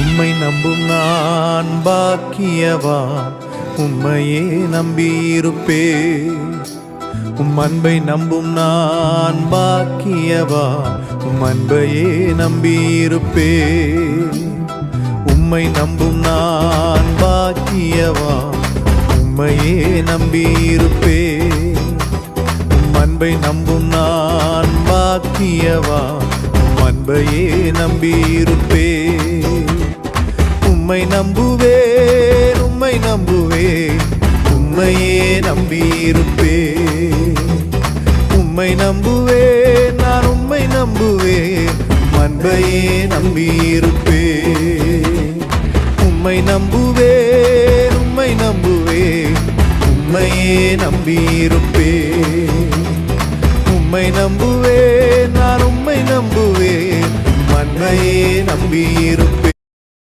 உம்மை நம்பும் நான் பாக்கியவான், உம்மையே நம்பியிருப்பேன். உம் அன்பை நம்பும் நான் பாக்கியவான், உம் அன்பையே நம்பியிருப்பேன். உம்மை நம்பும் நான் பாக்கியவான், உம்மையே நம்பியிருப்பேன். உம் அன்பை நம்பும் நான் பாக்கியவான், உம் அன்பையே நம்பியிருப்பேன். உம்மை நம்புவேன், உம்மை நம்புவேன், உம்மையே நம்பியிருப்பேன். உம்மை நம்புவேன், நான் உம்மை நம்புவேன், அன்பையே நம்பியிருப்பேன். உம்மை நம்புவேன், உம்மை நம்புவேன், உம்மையே நம்பியிருப்பேன். உம்மை நம்புவேன், நான் உம்மை நம்புவேன், அன்பையே நம்பியிருப்பேன்.